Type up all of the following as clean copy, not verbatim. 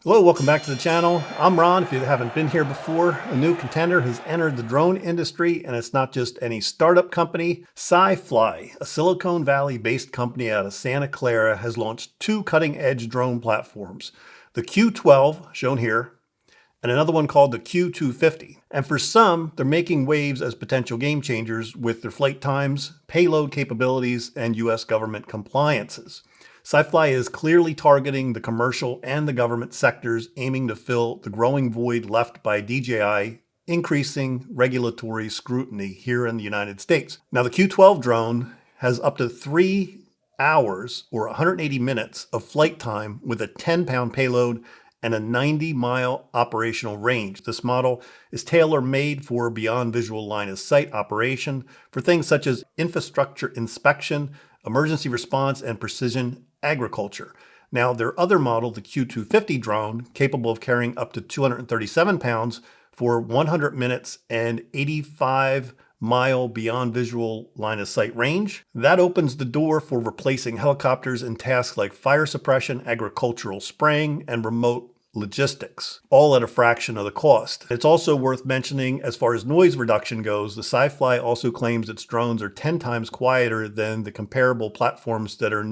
Hello, welcome back to the channel. I'm Ron. If you haven't been here before, a new contender has entered the drone industry, and it's not just any startup company. SiFly, a Silicon Valley-based company out of Santa Clara, has launched two cutting-edge drone platforms. The Q12, shown here, and another one called the Q250. And for some, they're making waves as potential game changers with their flight times, payload capabilities, and US government compliances. SiFly is clearly targeting the commercial and the government sectors, aiming to fill the growing void left by DJI, increasing regulatory scrutiny here in the United States. Now, the Q12 drone has up to 3 hours or 180 minutes of flight time with a 10-pound payload and a 90-mile operational range. This model is tailor-made for beyond visual line of sight operation for things such as infrastructure inspection, emergency response, and precision agriculture. Now, their other model, the Q250 drone, capable of carrying up to 237 pounds for 100 minutes and 85-mile beyond visual line of sight range. That opens the door for replacing helicopters in tasks like fire suppression, agricultural spraying, and remote logistics, all at a fraction of the cost. It's also worth mentioning, as far as noise reduction goes, the SiFly also claims its drones are 10 times quieter than the comparable platforms that are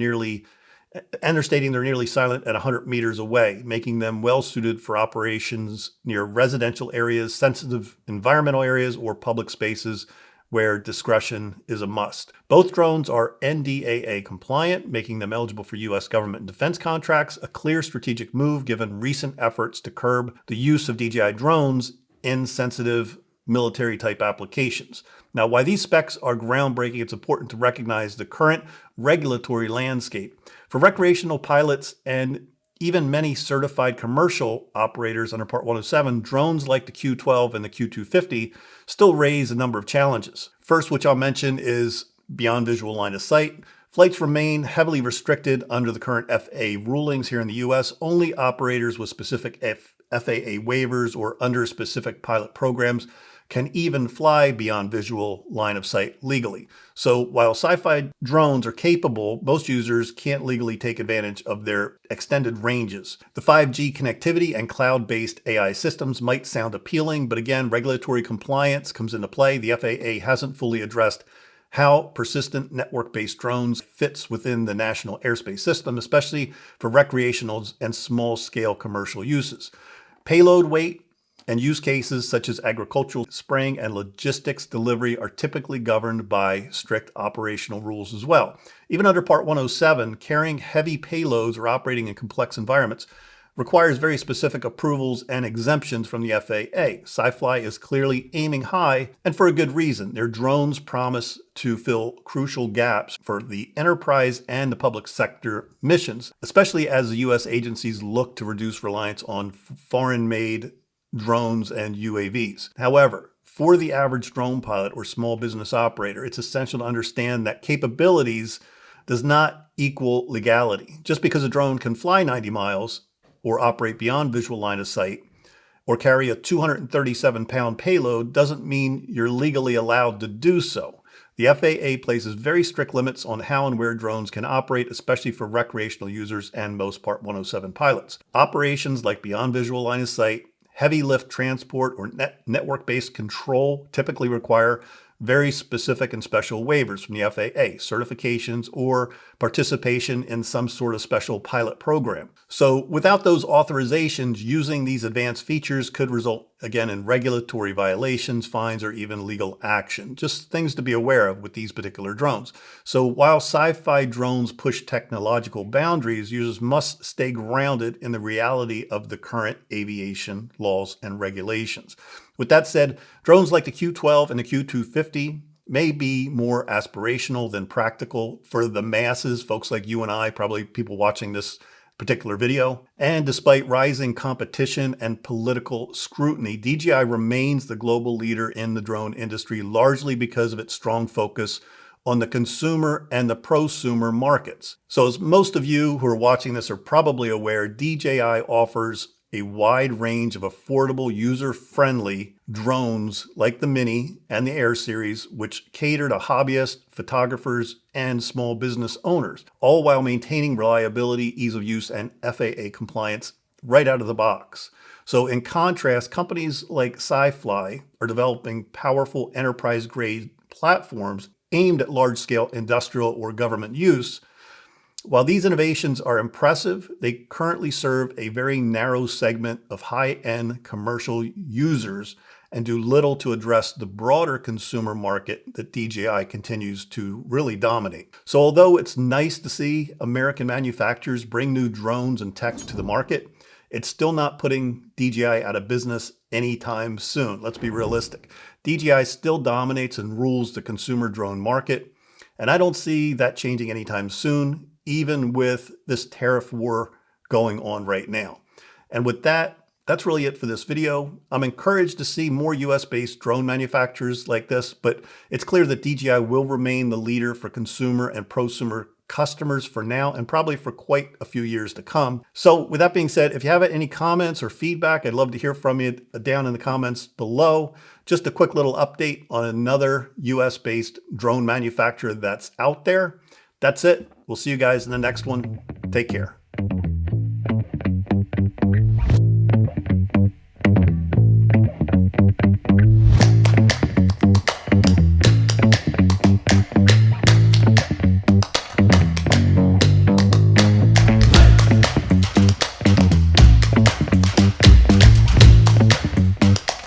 stating they're nearly silent at 100 meters away, making them well suited for operations near residential areas, sensitive environmental areas, or public spaces where discretion is a must. Both drones are NDAA compliant, making them eligible for US government and defense contracts, a clear strategic move given recent efforts to curb the use of DJI drones in sensitive military-type applications. Now, while these specs are groundbreaking, it's important to recognize the current regulatory landscape. For recreational pilots and even many certified commercial operators under Part 107, drones like the Q12 and the Q250 still raise a number of challenges. First, which I'll mention, is beyond visual line of sight. Flights remain heavily restricted under the current FAA rulings here in the US. Only operators with specific FAA waivers or under specific pilot programs can even fly beyond visual line of sight legally. So while SiFly drones are capable, most users can't legally take advantage of their extended ranges. The 5G connectivity and cloud-based AI systems might sound appealing, but again, regulatory compliance comes into play. The FAA hasn't fully addressed how persistent network-based drones fits within the national airspace system, especially for recreational and small-scale commercial uses. Payload weight and use cases such as agricultural spraying and logistics delivery are typically governed by strict operational rules as well. Even under Part 107, carrying heavy payloads or operating in complex environments requires very specific approvals and exemptions from the FAA. SiFly is clearly aiming high, and for a good reason. Their drones promise to fill crucial gaps for the enterprise and the public sector missions, especially as the US agencies look to reduce reliance on foreign-made drones and UAVs. However, for the average drone pilot or small business operator, it's essential to understand that capabilities does not equal legality. Just because a drone can fly 90 miles or operate beyond visual line of sight or carry a 237-pound payload doesn't mean you're legally allowed to do so. The FAA places very strict limits on how and where drones can operate, especially for recreational users and most Part 107 pilots. Operations like beyond visual line of sight, heavy lift transport, or network-based control typically require very specific and special waivers from the FAA, certifications, or participation in some sort of special pilot program. So without those authorizations, using these advanced features could result, again, in regulatory violations, fines, or even legal action. Just things to be aware of with these particular drones. So while SiFly drones push technological boundaries, users must stay grounded in the reality of the current aviation laws and regulations. With that said, drones like the Q12 and the Q250 may be more aspirational than practical for the masses, folks like you and I, probably people watching this particular video. And despite rising competition and political scrutiny, DJI remains the global leader in the drone industry, largely because of its strong focus on the consumer and the prosumer markets. So as most of you who are watching this are probably aware, DJI offers a wide range of affordable, user-friendly drones like the Mini and the Air series, which cater to hobbyists, photographers, and small business owners, all while maintaining reliability, ease of use, and FAA compliance right out of the box. So in contrast, companies like SiFly are developing powerful enterprise-grade platforms aimed at large-scale industrial or government use. While these innovations are impressive, they currently serve a very narrow segment of high-end commercial users and do little to address the broader consumer market that DJI continues to really dominate. So although it's nice to see American manufacturers bring new drones and tech to the market, it's still not putting DJI out of business anytime soon. Let's be realistic. DJI still dominates and rules the consumer drone market, and I don't see that changing anytime soon, even with this tariff war going on right now. And with that, that's really it for this video. I'm encouraged to see more US-based drone manufacturers like this, but it's clear that DJI will remain the leader for consumer and prosumer customers for now and probably for quite a few years to come. So with that being said, if you have any comments or feedback, I'd love to hear from you down in the comments below. Just a quick little update on another US-based drone manufacturer that's out there. That's it. We'll see you guys in the next one. Take care.